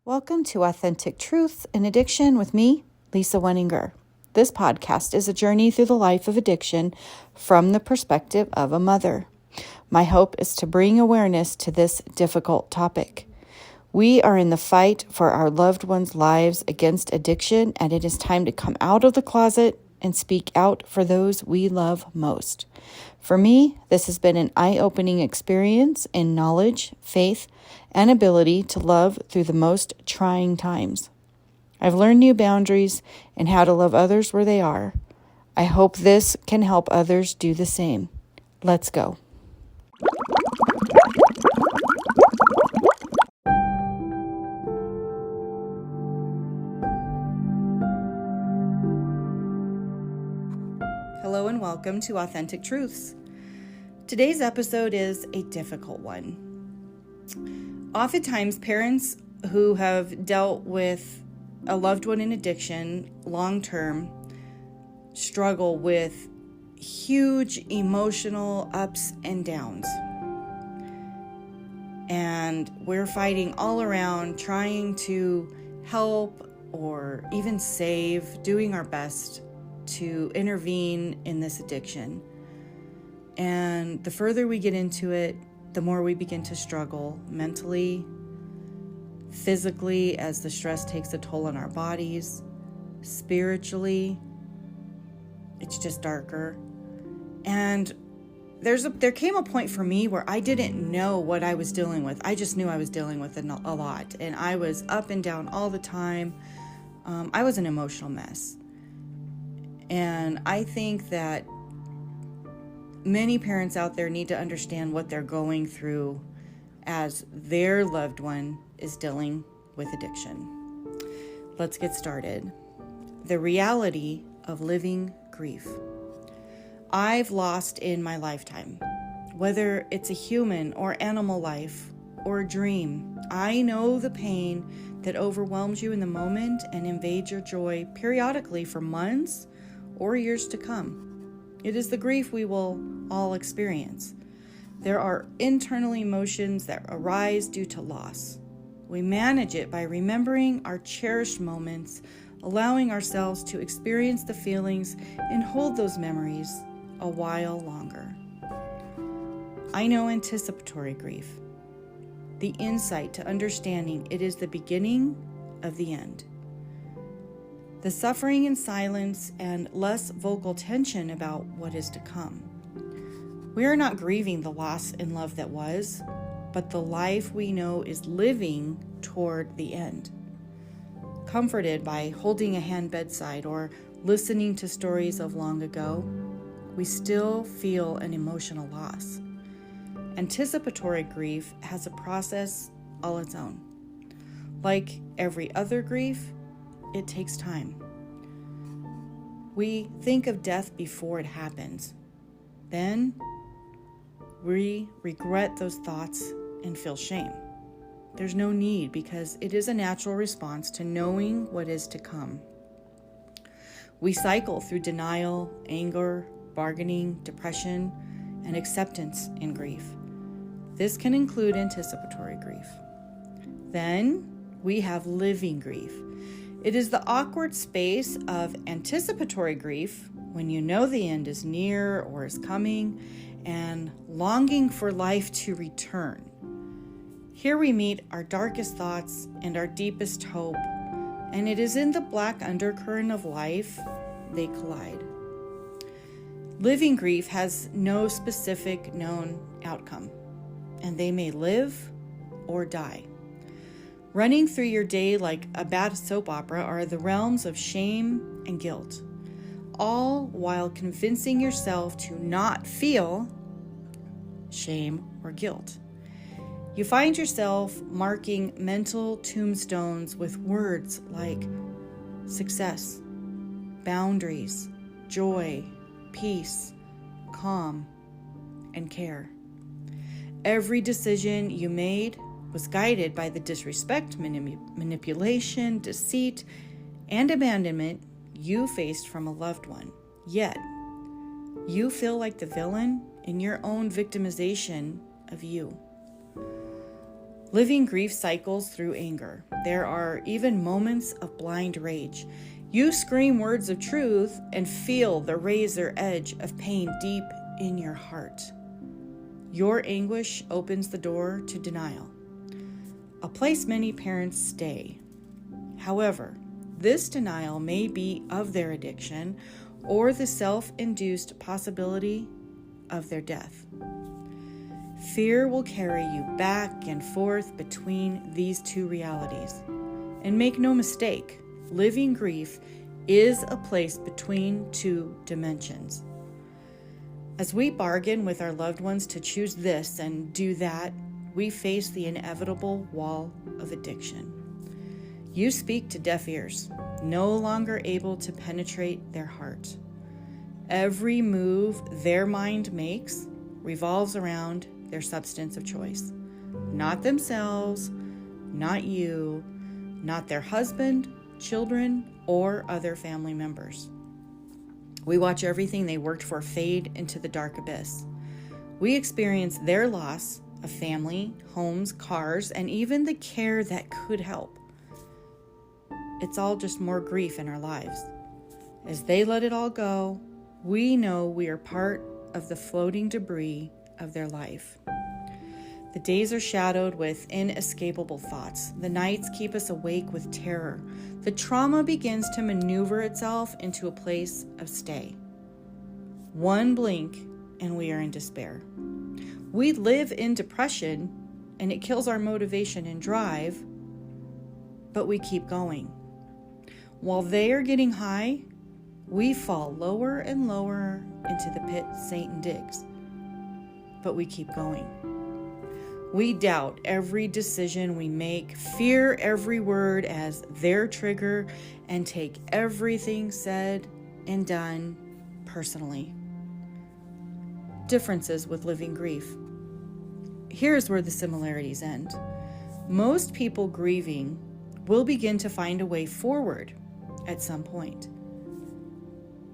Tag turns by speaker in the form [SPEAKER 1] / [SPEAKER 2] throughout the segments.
[SPEAKER 1] Welcome to Authentic Truth in Addiction with me, Lisa Wenninger. This podcast is a journey through the life of addiction from the perspective of a mother. My hope is to bring awareness to this difficult topic. We are in the fight for our loved ones' lives against addiction, and it is time to come out of the closet and speak out for those we love most. For me, this has been an eye-opening experience in knowledge, faith, and ability to love through the most trying times. I've learned new boundaries and how to love others where they are. I hope this can help others do the same. Let's go. Hello and welcome to Authentic Truths. Today's episode is a difficult one. Oftentimes, parents who have dealt with a loved one in addiction long-term struggle with huge emotional ups and downs. And we're fighting all around trying to help or even save, doing our best to intervene in this addiction. And the further we get into it, the more we begin to struggle mentally, physically, as the stress takes a toll on our bodies, spiritually. It's just darker. And there came a point for me where I didn't know what I was dealing with. I just knew I was dealing with it a lot. And I was up and down all the time. I was an emotional mess. And I think that many parents out there need to understand what they're going through as their loved one is dealing with addiction. Let's get started. The reality of living grief. I've lost in my lifetime, whether it's a human or animal life or a dream. I know the pain that overwhelms you in the moment and invades your joy periodically for months or years to come. It is the grief we will all experience. There are internal emotions that arise due to loss. We manage it by remembering our cherished moments, allowing ourselves to experience the feelings and hold those memories a while longer. I know anticipatory grief, the insight to understanding it is the beginning of the end. The suffering in silence and less vocal tension about what is to come. We are not grieving the loss and love that was, but the life we know is living toward the end. Comforted by holding a hand bedside or listening to stories of long ago, we still feel an emotional loss. Anticipatory grief has a process all its own. Like every other grief, it takes time. We think of death before it happens. Then we regret those thoughts and feel shame. There's no need because it is a natural response to knowing what is to come. We cycle through denial, anger, bargaining, depression, and acceptance in grief. This can include anticipatory grief. Then we have living grief. It is the awkward space of anticipatory grief when you know the end is near or is coming and longing for life to return. Here we meet our darkest thoughts and our deepest hope, and it is in the black undercurrent of life they collide. Living grief has no specific known outcome, and they may live or die. Running through your day like a bad soap opera are the realms of shame and guilt, all while convincing yourself to not feel shame or guilt. You find yourself marking mental tombstones with words like success, boundaries, joy, peace, calm, and care. Every decision you made was guided by the disrespect, manipulation, deceit, and abandonment you faced from a loved one. Yet, you feel like the villain in your own victimization of you. Living grief cycles through anger. There are even moments of blind rage. You scream words of truth and feel the razor edge of pain deep in your heart. Your anguish opens the door to denial, a place many parents stay. However, this denial may be of their addiction or the self-induced possibility of their death. Fear will carry you back and forth between these two realities. And make no mistake, living grief is a place between two dimensions. As we bargain with our loved ones to choose this and do that, we face the inevitable wall of addiction. You speak to deaf ears, no longer able to penetrate their heart. Every move their mind makes revolves around their substance of choice. Not themselves, not you, not their husband, children, or other family members. We watch everything they worked for fade into the dark abyss. We experience their loss of family, homes, cars, and even the care that could help. It's all just more grief in our lives. As they let it all go, we know we are part of the floating debris of their life. The days are shadowed with inescapable thoughts. The nights keep us awake with terror. The trauma begins to maneuver itself into a place of stay. One blink and we are in despair. We live in depression and it kills our motivation and drive, but we keep going. While they are getting high, we fall lower and lower into the pit Satan digs, but we keep going. We doubt every decision we make, fear every word as their trigger, and take everything said and done personally. Differences with living grief. Here's where the similarities end. Most people grieving will begin to find a way forward at some point.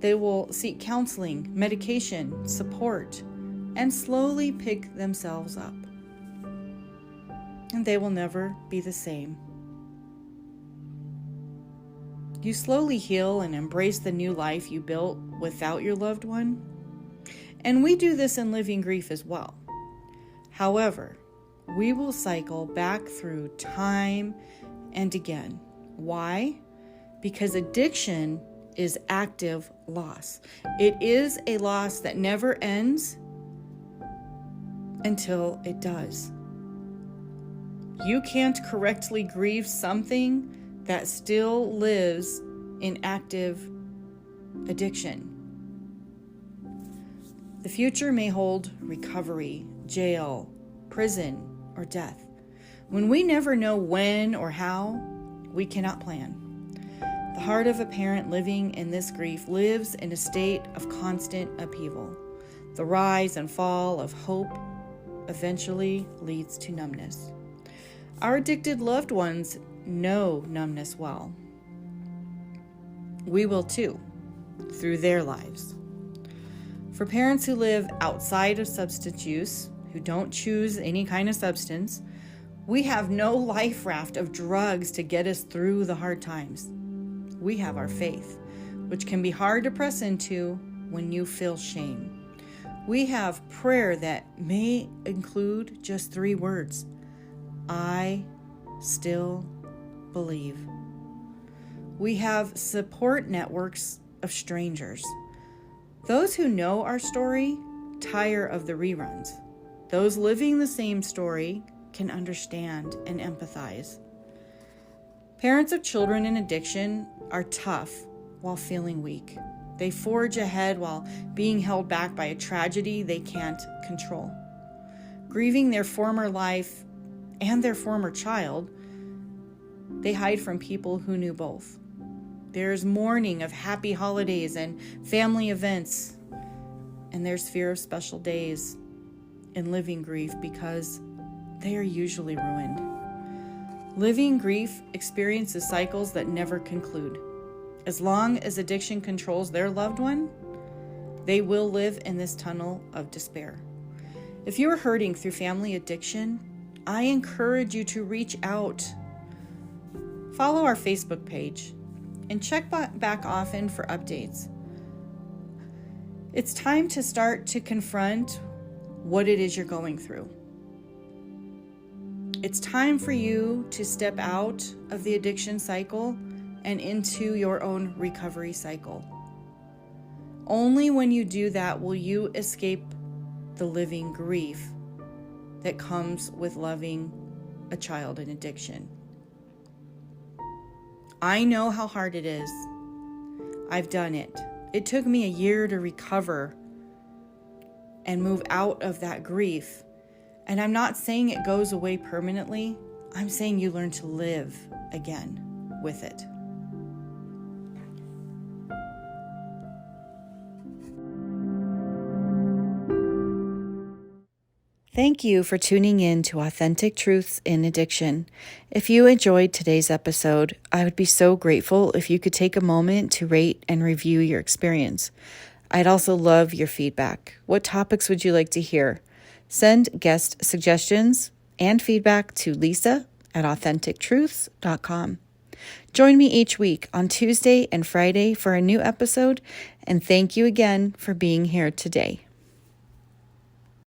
[SPEAKER 1] They will seek counseling, medication, support, and slowly pick themselves up. And they will never be the same. You slowly heal and embrace the new life you built without your loved one. And we do this in living grief as well. However, we will cycle back through time and again. Why? Because addiction is active loss. It is a loss that never ends until it does. You can't correctly grieve something that still lives in active addiction. The future may hold recovery, jail, prison, or death. When we never know when or how, we cannot plan. The heart of a parent living in this grief lives in a state of constant upheaval. The rise and fall of hope eventually leads to numbness. Our addicted loved ones know numbness well. We will too, through their lives. For parents who live outside of substance use, who don't choose any kind of substance, we have no life raft of drugs to get us through the hard times. We have our faith, which can be hard to press into when you feel shame. We have prayer that may include just 3 words. I still believe. We have support networks of strangers. Those who know our story tire of the reruns. Those living the same story can understand and empathize. Parents of children in addiction are tough while feeling weak. They forge ahead while being held back by a tragedy they can't control. Grieving their former life and their former child, they hide from people who knew both. There's mourning of happy holidays and family events, and there's fear of special days in living grief because they are usually ruined. Living grief experiences cycles that never conclude. As long as addiction controls their loved one, they will live in this tunnel of despair. If you are hurting through family addiction, I encourage you to reach out. Follow our Facebook page and check back often for updates. It's time to start to confront what it is you're going through. It's time for you to step out of the addiction cycle and into your own recovery cycle. Only when you do that will you escape the living grief that comes with loving a child in addiction. I know how hard it is. I've done it. It took me a year to recover and move out of that grief. And I'm not saying it goes away permanently. I'm saying you learn to live again with it. Thank you for tuning in to Authentic Truths in Addiction. If you enjoyed today's episode, I would be so grateful if you could take a moment to rate and review your experience. I'd also love your feedback. What topics would you like to hear? Send guest suggestions and feedback to lisa@authentictruths.com. Join me each week on Tuesday and Friday for a new episode, and thank you again for being here today.